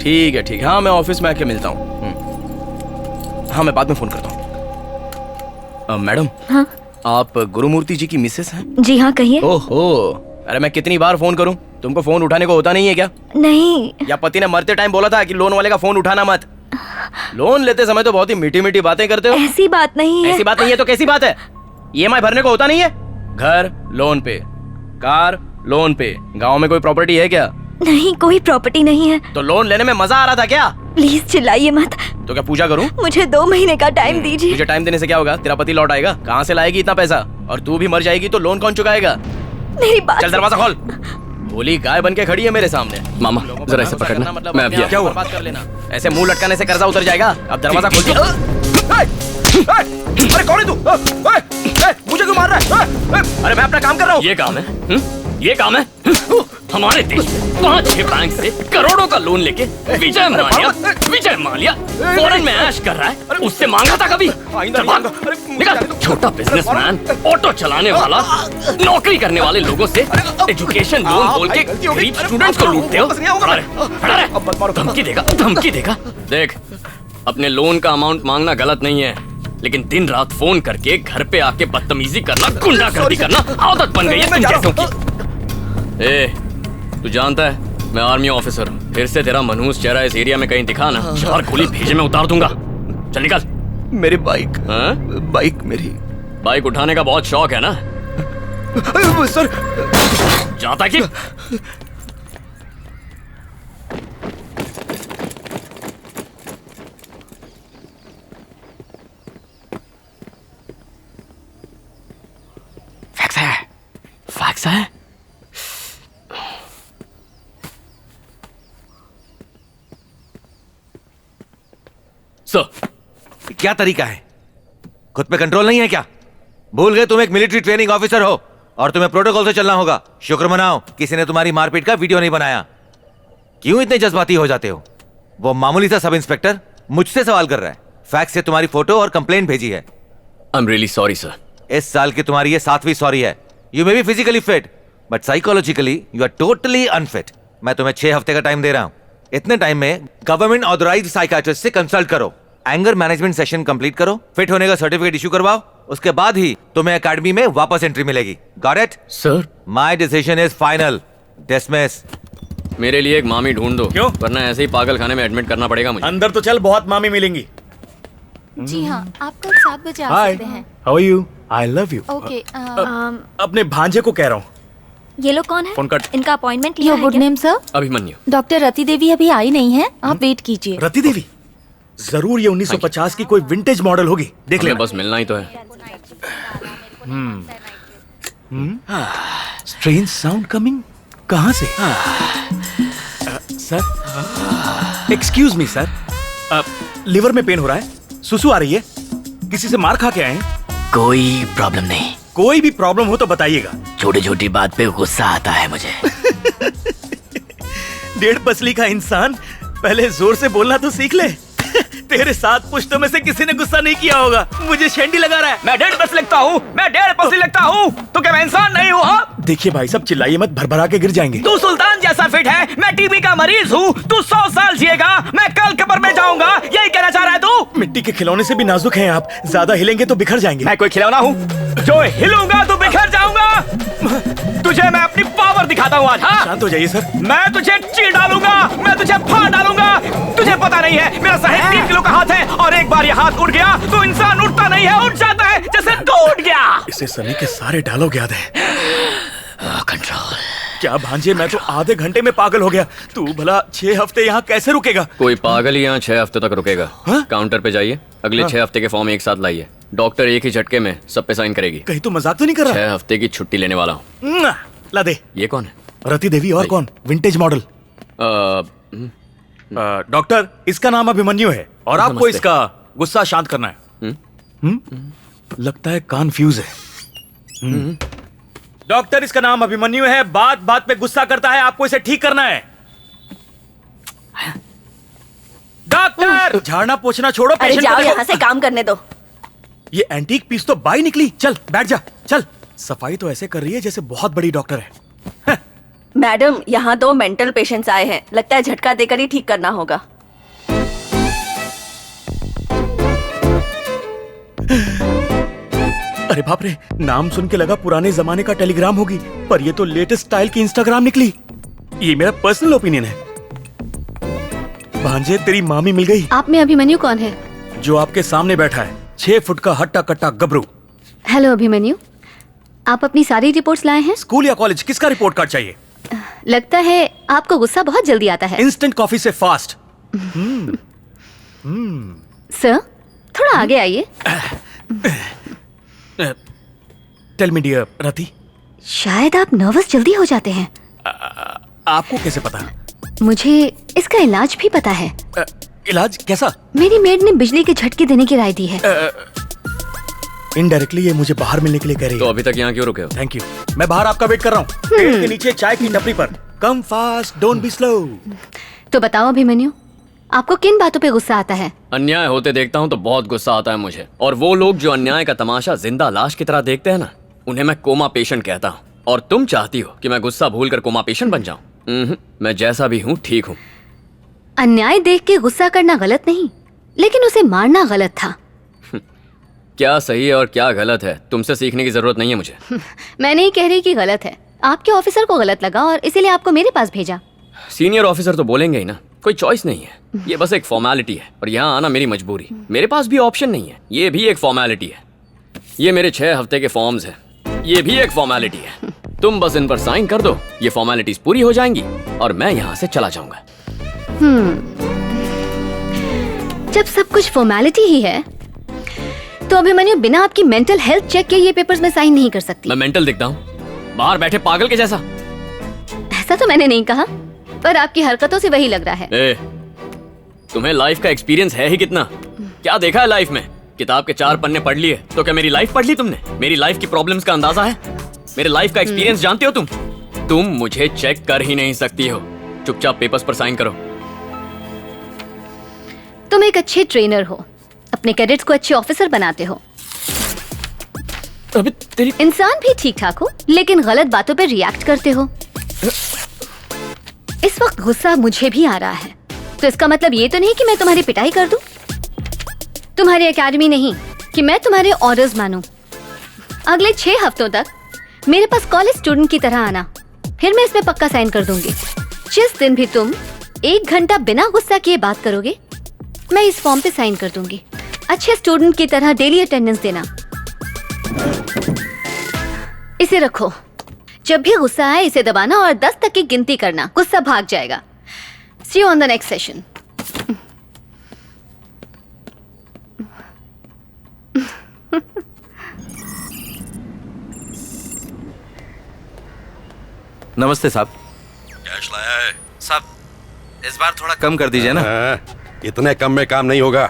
ठीक है, हाँ मैं ऑफिस में आके मिलता हूँ। हाँ मैं बाद में फोन करता हूँ। मैडम। हाँ? आप गुरुमूर्ति जी की मिसेस हैं? जी हाँ, कहिए। ओहो, अरे मैं कितनी बार फोन करूं, तुमको फोन उठाने को होता नहीं है क्या? नहीं। या पति ने मरते टाइम बोला था कि लोन वाले का फोन उठाना मत? लोन लेते समय तो बहुत ही मीठी मीठी बातें करते हो। ऐसी बात नहीं है। ऐसी बात नहीं है तो कैसी बात है? EMI भरने को होता नहीं है? घर लोन पे, कार लोन पे, गांव में कोई प्रॉपर्टी है क्या? नहीं, कोई प्रॉपर्टी नहीं है। तो लोन लेने में मजा आ रहा था क्या? प्लीज चिल्लाइए मत। तो क्या पूजा करूं? मुझे 2 महीने का टाइम दीजिए। मुझे टाइम देने से क्या होगा? तेरा पति लौट आएगा, कहाँ से लाएगी इतना पैसा? और तू भी मर जाएगी तो लोन कौन चुकाएगा? मेरी बात। चल दरवाजा खोल। भोली गाय बन के खड़ी है मेरे सामने। मामा जरा ऐसे पकड़ना, मैं अभी क्या हुआ? बात कर लेना, ऐसे मुंह लटकाने से कर्जा उतर जाएगा। अब दरवाजा खोल के। अरे कौन है तू? मुझे क्यों मार रहा है? अरे मैं अपना काम कर रहा हूँ। ये काम है? ये काम है? हमारे देश में 5-6 बैंक से करोड़ों का लोन लेके विजय माल्या फॉरेन में ऐश कर रहा है। उससे मांगा था कभी? छोटा बिजनेसमैन, ऑटो चलाने वाला, नौकरी करने वाले लोगों से एजुकेशन लोन बोल के गरीब स्टूडेंट्स को लूटते हो। धमकी देगा। देख, अपने लोन का अमाउंट मांगना गलत नहीं है, लेकिन दिन रात फोन करके घर पे आके बदतमीजी करना, गुंडागर्दी करना आदत बन गई है तुम जैसों की। तू जानता है मैं आर्मी ऑफिसर हूँ। फिर से तेरा मनहूस चेहरा इस एरिया में कहीं दिखा ना, 4 गोली भेजे में उतार दूंगा। चल निकल। मेरी बाइक मेरी बाइक उठाने का बहुत शौक है ना? सर जाता कि फैक्स है। सर, क्या तरीका है? खुद पे कंट्रोल नहीं है क्या? भूल गए तुम एक मिलिट्री ट्रेनिंग ऑफिसर हो और तुम्हें प्रोटोकॉल से चलना होगा। शुक्र मनाओ किसी ने तुम्हारी मारपीट का वीडियो नहीं बनाया। क्यों इतने जज्बाती हो जाते हो? वो मामूली सा सब इंस्पेक्टर मुझसे सवाल कर रहा है। फैक्स से तुम्हारी फोटो और कंप्लेंट भेजी है। I am really sorry sir. इस साल की तुम्हारी ये 7वीं सॉरी है। You may be physically fit but psychologically you are totally unfit. मैं तुम्हें 6 हफ्ते का टाइम दे रहा हूं। इतने टाइम में गवर्नमेंट ऑथराइज्ड साइकियाट्रिस्ट से कंसल्ट करो, एंगर मैनेजमेंट सेशन कंप्लीट करो, फिट होने का सर्टिफिकेट इशू करवाओ, उसके बाद ही तुम्हें एकेडमी में वापस एंट्री मिलेगी। Got it? Sir, my decision is final. Dismiss. मेरे लिए एक मामी ढूंढ दो। क्यों? वरना ऐसे ही पागल खाने में एडमिट करना पड़ेगा मुझे। अंदर तो चल, बहुत मामी मिलेंगी। जी हाँ, आप कल 7 बजे आ सकते हैं। How are you? I love you. Okay. अपने भांजे को कह रहा हूँ। ये लोग कौन है? Phone cut. इनका अपॉइंटमेंट लिया योर है गुड क्या? Name sir? Abhimanyu. Doctor Rati Devi अभी आई नहीं है, आप वेट कीजिए। रति देवी? जरूर ये 1950 की कोई विंटेज मॉडल होगी, देख ले। बस मिलना ही तो है। Strange sound coming. कहाँ से? Sir, excuse me sir, liver में पेन हो रहा है, सुसु आ रही है, किसी से मार खा के आए हैं? कोई प्रॉब्लम नहीं। कोई भी प्रॉब्लम हो तो बताइएगा। छोटी छोटी बात पे गुस्सा आता है मुझे। 1.5 पसली का इंसान, पहले जोर से बोलना तो सीख ले। तेरे 7 पुश्तों में से किसी ने गुस्सा नहीं किया होगा। मुझे शेंडी लगा रहा है। मैं 1.5 पसली लगता हूँ, मैं 1.5 पसली लगता हूँ, तो क्या मैं इंसान नहीं हूँ? देखिए भाई साहब, चिल्लाइए मत, भरभरा के गिर जाएंगे। तू सुल्तान जैसा फिट है, मैं टीबी का मरीज हूँ। तू 100 साल जिएगा, मैं कल कब्र में जाऊंगा, यही कहना चाह रहा है तू? मिट्टी के खिलौने से भी नाजुक हैं आप, ज्यादा हिलेंगे तो बिखर जाएंगे। मैं कोई खिलौना हूँ? जो हिलूंगा तो बिखर जाऊंगा। तुझे मैं अपनी पावर दिखाता हूँ आज। हाँ, शांत हो जाइए सर। मैं तुझे चीर डालूंगा, मैं तुझे फाड़ डालूंगा। तुझे पता नहीं है, मेरा साहिब 3 किलो का हाथ है, और एक बार ये हाथ उठ गया तो इंसान उठता नहीं है, उठ जाता है जैसे टूट गया। इसे सनी के सारे डायलॉग याद है। कंट्रोल। क्या भांजे, मैं तो आधे घंटे में पागल हो गया। तू भला 6 हफ्ते यहाँ कैसे रुकेगा? कोई पागल ही यहाँ 6 हफ्ते तक रुकेगा। हाँ? काउंटर पे जाइए, अगले 6 हफ्ते के फॉर्म एक साथ लाइए। डॉक्टर एक ही झटके में सब पे साइन करेगी। कहीं तो मजाक तो नहीं कर रहा? 6 हफ्ते की छुट्टी लेने वाला हूँ। ला दे। ये कौन है? रति देवी। और कौन? Vintage model. डॉक्टर, इसका नाम अभिमन्यु है और आपको नमस्ते। इसका गुस्सा शांत करना है। लगता है कन्फ्यूज है। डॉक्टर, इसका नाम अभिमन्यु है, बात बात पे गुस्सा करता है, आपको इसे ठीक करना है। डॉक्टर, झाड़ना पोछना छोड़ो, अरे पेशेंट जाओ को देखो। यहाँ से, काम करने दो। ये एंटीक पीस तो बाई निकली। चल बैठ जा, चल। सफाई तो ऐसे कर रही है जैसे बहुत बड़ी डॉक्टर है। मैडम, यहाँ 2 मेंटल पेशेंट्स आए हैं। लगता है झटका देकर ही ठीक करना होगा। अरे बाप रे, नाम सुन के लगा पुराने जमाने का टेलीग्राम होगी, पर ये तो लेटेस्ट स्टाइल की इंस्टाग्राम निकली। ये मेरा पर्सनल ओपिनियन है। भांजे, तेरी मामी मिल गई। आप में अभिमन्यु कौन है? जो आपके सामने बैठा है, 6 फुट का हट्टा कट्टा गबरू। हेलो अभिमन्यु, आप अपनी सारी रिपोर्ट्स लाए हैं? स्कूल या कॉलेज, किसका रिपोर्ट कार्ड चाहिए? लगता है आपको गुस्सा बहुत जल्दी आता है। इंस्टेंट कॉफी से फास्ट। सर, थोड़ा आगे आइए। टेल मी डियर रति, शायद आप नर्वस जल्दी हो जाते हैं। आपको कैसे पता? मुझे इसका इलाज भी पता है। इलाज कैसा? मेरी मेड ने बिजली के झटके देने की राय दी है। इनडायरेक्टली ये मुझे बाहर मिलने के लिए कह रही है। तो अभी तक यहाँ क्यों रुके हो? थैंक यू, मैं बाहर आपका वेट कर रहा हूँ, पेड़ के नीचे चाय की टपरी पर। Come fast, don't be slow. तो बताओ अभिमन्यु, आपको किन बातों पे गुस्सा आता है? अन्याय होते देखता हूँ तो बहुत गुस्सा आता है मुझे। और वो लोग जो अन्याय का तमाशा जिंदा लाश की तरह देखते हैं ना, उन्हें मैं कोमा पेशेंट कहता हूँ। और तुम चाहती हो कि मैं गुस्सा भूलकर कोमा पेशेंट बन जाऊं? मैं जैसा भी हूँ ठीक हूँ। अन्याय देख के गुस्सा करना गलत नहीं, लेकिन उसे मारना गलत था। क्या सही है और क्या गलत है, तुमसे सीखने की जरूरत नहीं है मुझे। मैं नहीं कह रही कि गलत है, आपके ऑफिसर को गलत लगा और इसीलिए आपको मेरे पास भेजा। सीनियर ऑफिसर तो बोलेंगे ही ना, कोई चॉइस नहीं है, ये बस एक फॉर्मेलिटी है। और यहाँ आना मेरी मजबूरी, मेरे पास भी ऑप्शन नहीं है, ये भी एक फॉर्मेलिटी है। ये मेरे 6 हफ्ते के फॉर्म्स हैं, ये भी एक फॉर्मेलिटी है। तुम बस इन पर साइन कर दो, ये फॉर्मेलिटीज पूरी हो जाएंगी और मैं यहाँ से चला जाऊंगा। जब सब कुछ फॉर्मेलिटी ही है, तो अभिमन्यु बिना आपकी मेंटल हेल्थ चेक के ये पेपर्स में साइन नहीं कर सकती। मैं मेंटल दिखता हूँ बाहर बैठे पागल के जैसा? ऐसा तो मैंने नहीं कहा, पर आपकी हरकतों से वही लग रहा है। तुम्हें लाइफ का एक्सपीरियंस है ही कितना? क्या देखा है लाइफ में? किताब के 4 पन्ने पढ़ लिए तो क्या मेरी लाइफ पढ़ ली तुमने? मेरी लाइफ की प्रॉब्लम्स का अंदाजा है? मेरे लाइफ का एक्सपीरियंस जानते हो तुम? तुम मुझे चेक कर ही नहीं सकती हो। चुपचाप पेपर्स पर साइन करो। तुम एक अच्छे ट्रेनर हो, अपने कैडेट्स को अच्छे ऑफिसर बनाते हो। अबे तेरी इंसान भी ठीक ठाक हो, लेकिन गलत बातों पे रिएक्ट करते हो। इस वक्त गुस्सा मुझे भी आ रहा है, तो इसका मतलब ये तो नहीं कि मैं तुम्हारी पिटाई कर दूं, तुम्हारी एकेडमी नहीं कि मैं तुम्हारे ऑर्डर्स मानूं। अगले 6 हफ्तों तक मेरे पास कॉलेज स्टूडेंट की तरह आना, फिर मैं इसमें पक्का साइन कर दूंगी। जिस दिन भी तुम 1 घंटा बिना गुस्सा किए बात करोगे, मैं इस फॉर्म पे साइन कर दूंगी। अच्छे स्टूडेंट की तरह डेली अटेंडेंस देना। इसे रखो, जब भी गुस्सा आए इसे दबाना और 10 तक की गिनती करना, गुस्सा भाग जाएगा। See you on the next session. नमस्ते साहब। कैश लाया है? साहब, इस बार थोड़ा कम कर दीजिए ना। इतने कम में काम नहीं होगा।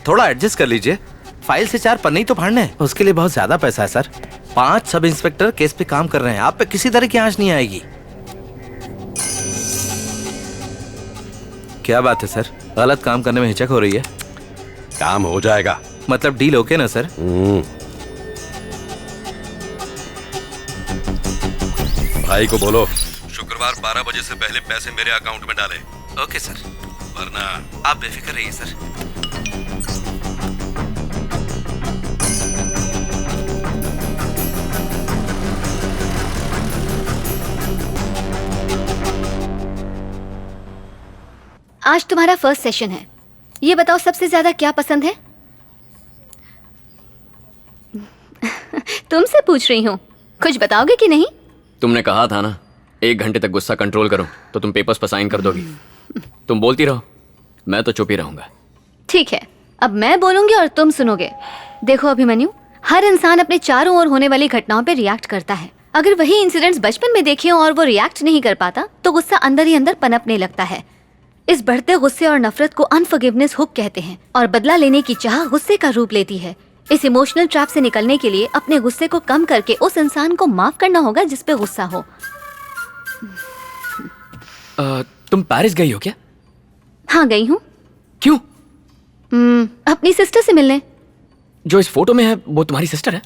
थोड़ा एडजस्ट कर लीजिए। फाइल से 4 पन्ने ही तो फाड़ने हैं, उसके लिए बहुत ज्यादा पैसा है सर। 5 सब इंस्पेक्टर केस पे काम कर रहे हैं, आप पे किसी तरह की आंच नहीं आएगी। क्या बात है सर, गलत काम करने में हिचक हो रही है? काम हो जाएगा। मतलब डील ओके ना सर? भाई को बोलो शुक्रवार 12 बजे से पहले पैसे मेरे अकाउंट में डाले। ओके सर, वरना आप बेफिक्र रहिए सर। आज तुम्हारा फर्स्ट सेशन है, ये बताओ सबसे ज्यादा क्या पसंद है? तुमसे पूछ रही हूँ, कुछ बताओगे कि नहीं? तुमने कहा था ना 1 घंटे तक गुस्सा कंट्रोल करो, तो तुम पेपर्स पर साइन कर दोगी। तुम बोलती रहो, मैं तो चुप ही रहूंगा। ठीक है, अब मैं बोलूंगी और तुम सुनोगे। देखो अभिमन्यु, हर इंसान अपने चारों ओर होने वाली घटनाओं पे रिएक्ट करता है। अगर वही इंसिडेंट्स बचपन में देखे हो और वो रिएक्ट नहीं कर पाता, तो गुस्सा अंदर ही अंदर पनपने लगता है। इस बढ़ते गुस्से और नफरत को अनफॉरगिवनेस हुक कहते हैं, और बदला लेने की चाह गुस्से का रूप लेती है। इस इमोशनल ट्रैप से निकलने के लिए अपने गुस्से को कम करके उस इंसान को माफ करना होगा जिस पे गुस्सा हो। तुम पेरिस गई हो क्या? हाँ, गई हूँ। क्यों? अपनी सिस्टर से मिलने। जो इस फोटो में है वो तुम्हारी सिस्टर है?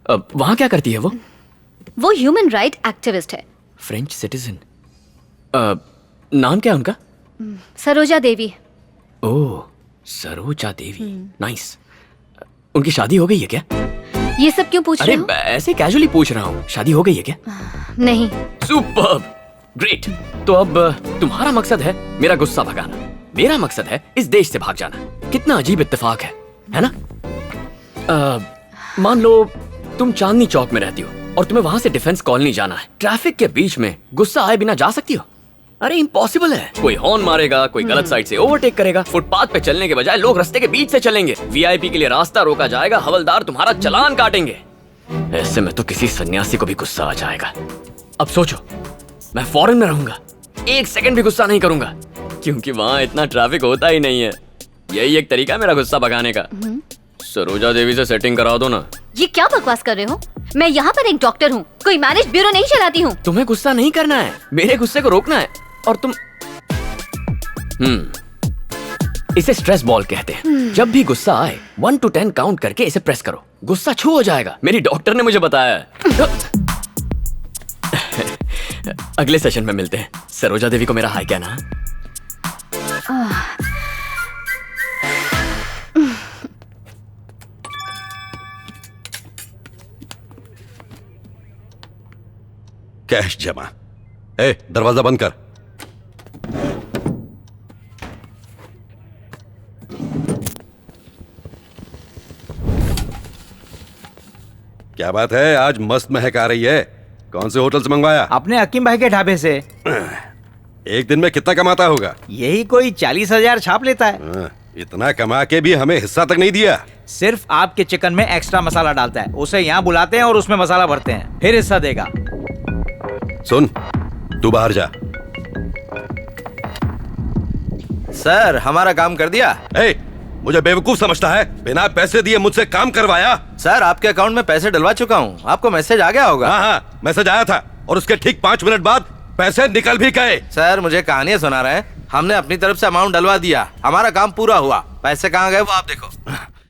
वहां क्या करती है वो? वो ह्यूमन राइट एक्टिविस्ट है। French citizen. नाम क्या है उनका? सरोजा देवी। ओह, सरोजा देवी, नाइस। उनकी शादी हो गई है क्या? ये सब क्यों पूछ अरे रहे हो? ऐसे कैजुअली पूछ रहा हूँ, शादी हो गई है क्या? नहीं। Superb, great. तो अब तुम्हारा मकसद है मेरा गुस्सा भगाना, मेरा मकसद है इस देश से भाग जाना। कितना अजीब इत्तेफाक है ना? मान लो तुम चांदनी चौक में रहती हो और तुम्हें वहां से डिफेंस कॉलोनी जाना है। ट्रैफिक के बीच में गुस्सा आए बिना जा सकती हो? अरे इम्पॉसिबल है। कोई हॉर्न मारेगा, कोई गलत साइड से ओवरटेक करेगा, फुटपाथ पे चलने के बजाय लोग रास्ते के बीच से चलेंगे, वीआईपी के लिए रास्ता रोका जाएगा, हवलदार तुम्हारा चालान काटेंगे। ऐसे में तो किसी सन्यासी को भी गुस्सा आ जाएगा। अब सोचो, मैं फॉरेन में रहूंगा, एक सेकंड भी गुस्सा नहीं करूंगा, क्योंकि वहां इतना ट्रैफिक होता ही नहीं है। यही एक तरीका है मेरा गुस्सा भगाने का। सरोजा देवी से सेटिंग करा दो ना। ये क्या बकवास कर रहे हो? मैं यहाँ पर एक डॉक्टर हूँ, कोई मैरिज ब्यूरो नहीं चलाती हूँ। तुम्हें गुस्सा नहीं करना है, मेरे गुस्से को रोकना है। और तुम इसे स्ट्रेस बॉल कहते हैं। जब भी गुस्सा आए 1 to 10 काउंट करके इसे प्रेस करो, गुस्सा छू हो जाएगा। मेरी डॉक्टर ने मुझे बताया है। अगले सेशन में मिलते हैं। सरोजा देवी को मेरा हाय कहना। कैश जमा। ए, दरवाजा बंद कर। क्या बात है, आज मस्त महक आ रही है। कौन से होटल से मंगवाया? अपने हकीम भाई के ढाबे से। एक दिन में कितना कमाता होगा? यही कोई 40,000 छाप लेता है। इतना कमा के भी हमें हिस्सा तक नहीं दिया। सिर्फ आपके चिकन में एक्स्ट्रा मसाला डालता है, उसे यहाँ बुलाते हैं और उसमें मसाला भरते हैं, फिर हिस्सा देगा। सुन, तू बाहर जा। सर, हमारा काम कर दिया। ए, मुझे बेवकूफ समझता है? बिना पैसे दिए मुझसे काम करवाया। सर, आपके अकाउंट में पैसे डलवा चुका हूँ, आपको मैसेज आ गया होगा। हाँ, मैसेज आया था और उसके ठीक 5 मिनट बाद पैसे निकल भी गए। सर, मुझे कहानियां सुना रहे हैं। हमने अपनी तरफ से अमाउंट डलवा दिया, हमारा काम पूरा हुआ। पैसे कहाँ गए वो आप देखो।